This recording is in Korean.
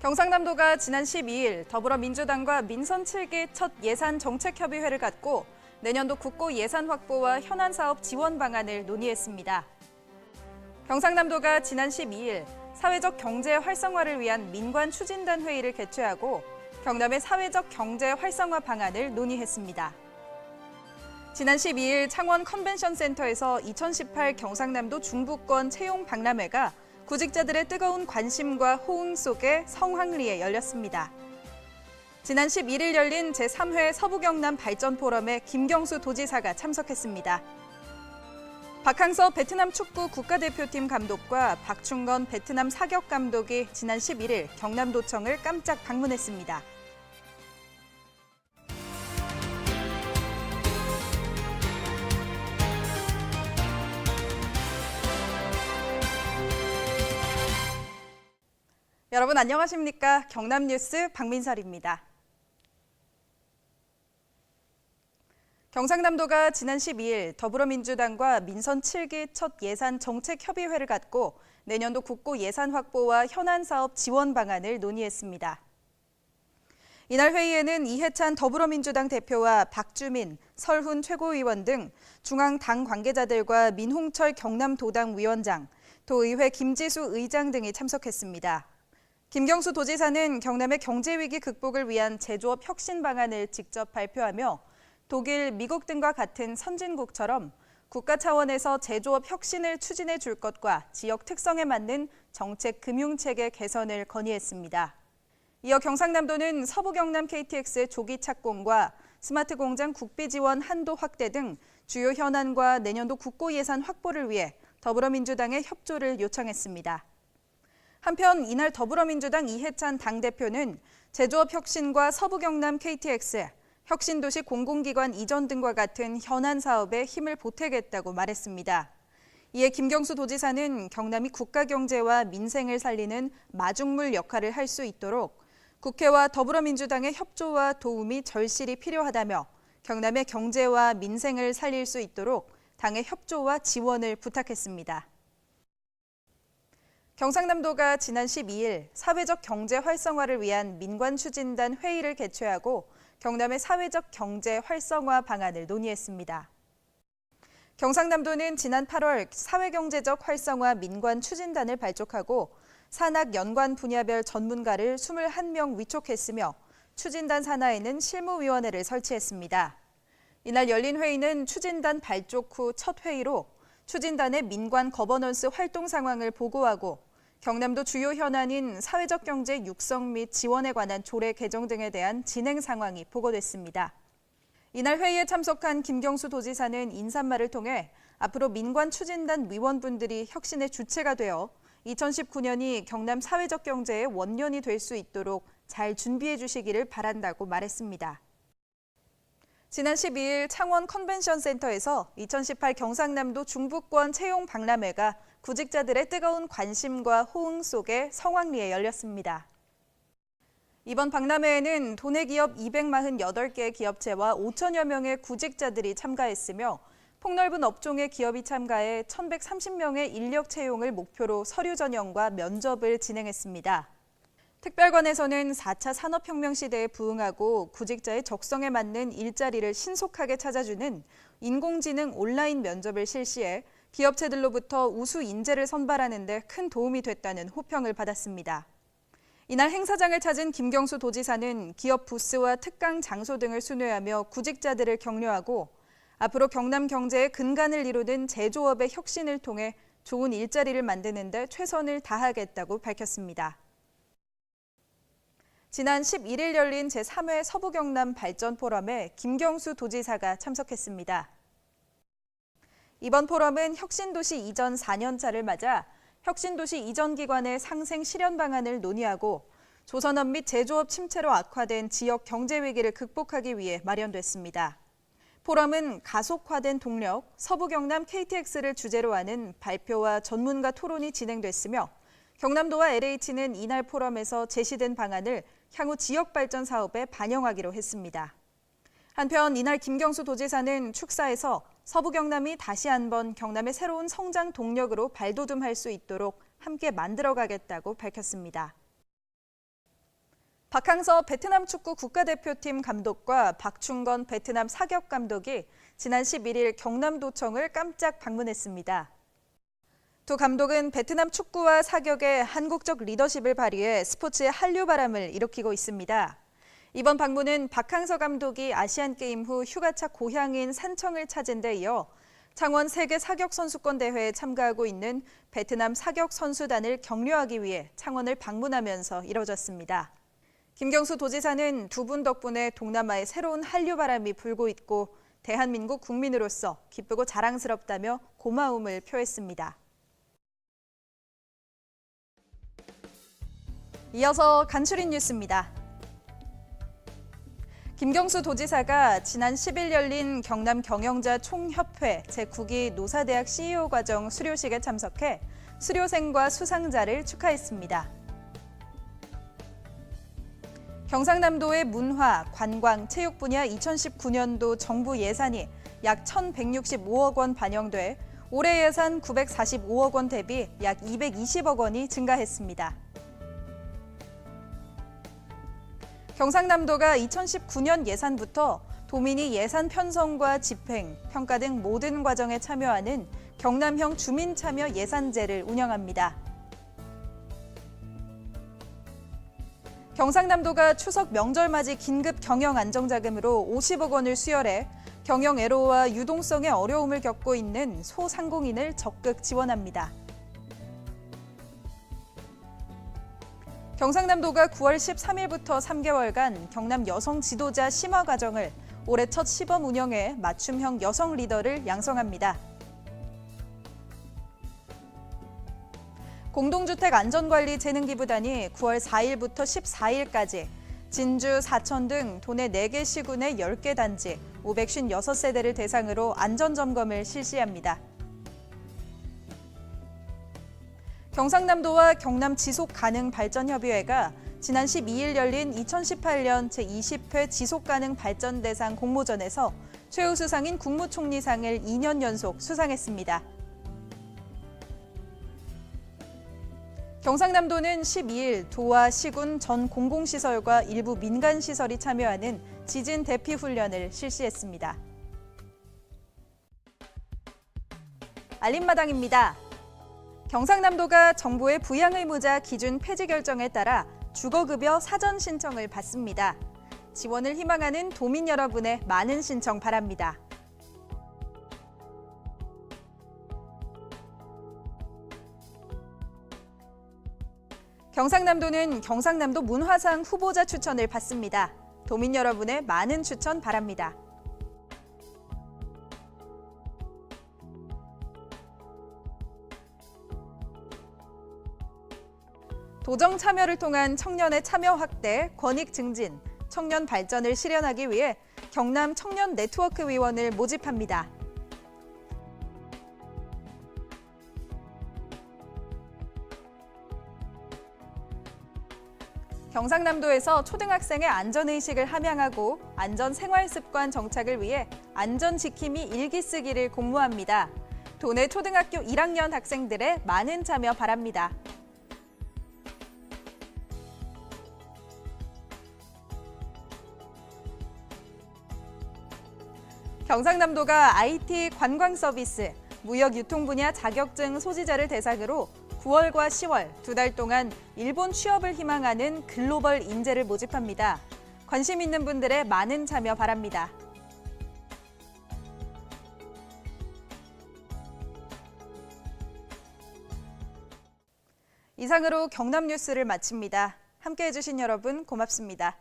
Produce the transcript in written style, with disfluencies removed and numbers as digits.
경상남도가 지난 12일 더불어민주당과 민선 7기 첫 예산 정책협의회를 갖고 내년도 국고 예산 확보와 현안 사업 지원 방안을 논의했습니다. 경상남도가 지난 12일 사회적 경제 활성화를 위한 민관 추진단 회의를 개최하고 경남의 사회적 경제 활성화 방안을 논의했습니다. 지난 12일 창원 컨벤션 센터에서 2018 경상남도 중부권 채용 박람회가 구직자들의 뜨거운 관심과 호응 속에 성황리에 열렸습니다. 지난 11일 열린 제3회 서부경남 발전 포럼에 김경수 도지사가 참석했습니다. 박항서 베트남 축구 국가대표팀 감독과 박충건 베트남 사격 감독이 지난 11일 경남도청을 깜짝 방문했습니다. 여러분 안녕하십니까? 경남뉴스 박민설입니다. 경상남도가 지난 12일 더불어민주당과 민선 7기 첫 예산 정책협의회를 갖고 내년도 국고 예산 확보와 현안 사업 지원 방안을 논의했습니다. 이날 회의에는 이해찬 더불어민주당 대표와 박주민, 설훈 최고위원 등 중앙 당 관계자들과 민홍철 경남도당 위원장, 도의회 김지수 의장 등이 참석했습니다. 김경수 도지사는 경남의 경제위기 극복을 위한 제조업 혁신 방안을 직접 발표하며 독일, 미국 등과 같은 선진국처럼 국가 차원에서 제조업 혁신을 추진해 줄 것과 지역 특성에 맞는 정책 금융체계 개선을 건의했습니다. 이어 경상남도는 서부경남 KTX 조기 착공과 스마트 공장 국비 지원 한도 확대 등 주요 현안과 내년도 국고 예산 확보를 위해 더불어민주당의 협조를 요청했습니다. 한편 이날 더불어민주당 이해찬 당대표는 제조업 혁신과 서부경남 KTX, 혁신도시 공공기관 이전 등과 같은 현안 사업에 힘을 보태겠다고 말했습니다. 이에 김경수 도지사는 경남이 국가 경제와 민생을 살리는 마중물 역할을 할 수 있도록 국회와 더불어민주당의 협조와 도움이 절실히 필요하다며 경남의 경제와 민생을 살릴 수 있도록 당의 협조와 지원을 부탁했습니다. 경상남도가 지난 12일 사회적 경제 활성화를 위한 민관 추진단 회의를 개최하고 경남의 사회적 경제 활성화 방안을 논의했습니다. 경상남도는 지난 8월 사회경제적 활성화 민관 추진단을 발족하고 산학 연관 분야별 전문가를 21명 위촉했으며 추진단 산하에는 실무위원회를 설치했습니다. 이날 열린 회의는 추진단 발족 후 첫 회의로 추진단의 민관 거버넌스 활동 상황을 보고하고 경남도 주요 현안인 사회적 경제 육성 및 지원에 관한 조례 개정 등에 대한 진행 상황이 보고됐습니다. 이날 회의에 참석한 김경수 도지사는 인사말을 통해 앞으로 민관 추진단 위원분들이 혁신의 주체가 되어 2019년이 경남 사회적 경제의 원년이 될 수 있도록 잘 준비해 주시기를 바란다고 말했습니다. 지난 12일 창원 컨벤션 센터에서 2018 경상남도 중부권 채용 박람회가 구직자들의 뜨거운 관심과 호응 속에 성황리에 열렸습니다. 이번 박람회에는 도내 기업 248개 기업체와 5천여 명의 구직자들이 참가했으며 폭넓은 업종의 기업이 참가해 1,130명의 인력 채용을 목표로 서류 전형과 면접을 진행했습니다. 특별관에서는 4차 산업혁명 시대에 부응하고 구직자의 적성에 맞는 일자리를 신속하게 찾아주는 인공지능 온라인 면접을 실시해 기업체들로부터 우수 인재를 선발하는 데 큰 도움이 됐다는 호평을 받았습니다. 이날 행사장을 찾은 김경수 도지사는 기업 부스와 특강 장소 등을 순회하며 구직자들을 격려하고 앞으로 경남 경제의 근간을 이루는 제조업의 혁신을 통해 좋은 일자리를 만드는 데 최선을 다하겠다고 밝혔습니다. 지난 11일 열린 제3회 서부경남 발전 포럼에 김경수 도지사가 참석했습니다. 이번 포럼은 혁신도시 이전 4년차를 맞아 혁신도시 이전 기관의 상생 실현 방안을 논의하고 조선업 및 제조업 침체로 악화된 지역 경제 위기를 극복하기 위해 마련됐습니다. 포럼은 가속화된 동력, 서부경남 KTX를 주제로 하는 발표와 전문가 토론이 진행됐으며 경남도와 LH는 이날 포럼에서 제시된 방안을 향후 지역 발전 사업에 반영하기로 했습니다. 한편 이날 김경수 도지사는 축사에서 서부경남이 다시 한번 경남의 새로운 성장 동력으로 발돋움할 수 있도록 함께 만들어가겠다고 밝혔습니다. 박항서 베트남 축구 국가대표팀 감독과 박충건 베트남 사격 감독이 지난 11일 경남도청을 깜짝 방문했습니다. 두 감독은 베트남 축구와 사격에 한국적 리더십을 발휘해 스포츠의 한류 바람을 일으키고 있습니다. 이번 방문은 박항서 감독이 아시안게임 후 휴가차 고향인 산청을 찾은 데 이어 창원 세계 사격 선수권 대회에 참가하고 있는 베트남 사격 선수단을 격려하기 위해 창원을 방문하면서 이뤄졌습니다. 김경수 도지사는 두 분 덕분에 동남아에 새로운 한류 바람이 불고 있고 대한민국 국민으로서 기쁘고 자랑스럽다며 고마움을 표했습니다. 이어서 간추린 뉴스입니다. 김경수 도지사가 지난 10일 열린 경남 경영자 총협회 제9기 노사대학 CEO 과정 수료식에 참석해 수료생과 수상자를 축하했습니다. 경상남도의 문화, 관광, 체육 분야 2019년도 정부 예산이 약 1,165억 원 반영돼 올해 예산 945억 원 대비 약 220억 원이 증가했습니다. 경상남도가 2019년 예산부터 도민이 예산 편성과 집행, 평가 등 모든 과정에 참여하는 경남형 주민참여 예산제를 운영합니다. 경상남도가 추석 명절 맞이 긴급 경영 안정자금으로 50억 원을 수혈해 경영 애로와 유동성의 어려움을 겪고 있는 소상공인을 적극 지원합니다. 경상남도가 9월 13일부터 3개월간 경남 여성 지도자 심화 과정을 올해 첫 시범 운영해 맞춤형 여성 리더를 양성합니다. 공동주택 안전관리 재능기부단이 9월 4일부터 14일까지 진주, 사천 등 도내 4개 시군의 10개 단지 556세대를 대상으로 안전점검을 실시합니다. 경상남도와 경남 지속가능발전협의회가 지난 12일 열린 2018년 제20회 지속가능발전대상 공모전에서 최우수상인 국무총리상을 2년 연속 수상했습니다. 경상남도는 12일 도와 시군 전 공공시설과 일부 민간시설이 참여하는 지진 대피 훈련을 실시했습니다. 알림마당입니다. 경상남도가 정부의 부양의무자 기준 폐지 결정에 따라 주거급여 사전 신청을 받습니다. 지원을 희망하는 도민 여러분의 많은 신청 바랍니다. 경상남도는 경상남도 문화상 후보자 추천을 받습니다. 도민 여러분의 많은 추천 바랍니다. 도정 참여를 통한 청년의 참여 확대, 권익 증진, 청년 발전을 실현하기 위해 경남 청년 네트워크 위원을 모집합니다. 경상남도에서 초등학생의 안전의식을 함양하고 안전생활습관 정착을 위해 안전지킴이 일기쓰기를 공모합니다. 도내 초등학교 1학년 학생들의 많은 참여 바랍니다. 경상남도가 IT 관광 서비스, 무역 유통 분야 자격증 소지자를 대상으로 9월과 10월 2달 동안 일본 취업을 희망하는 글로벌 인재를 모집합니다. 관심 있는 분들의 많은 참여 바랍니다. 이상으로 경남 뉴스를 마칩니다. 함께해 주신 여러분 고맙습니다.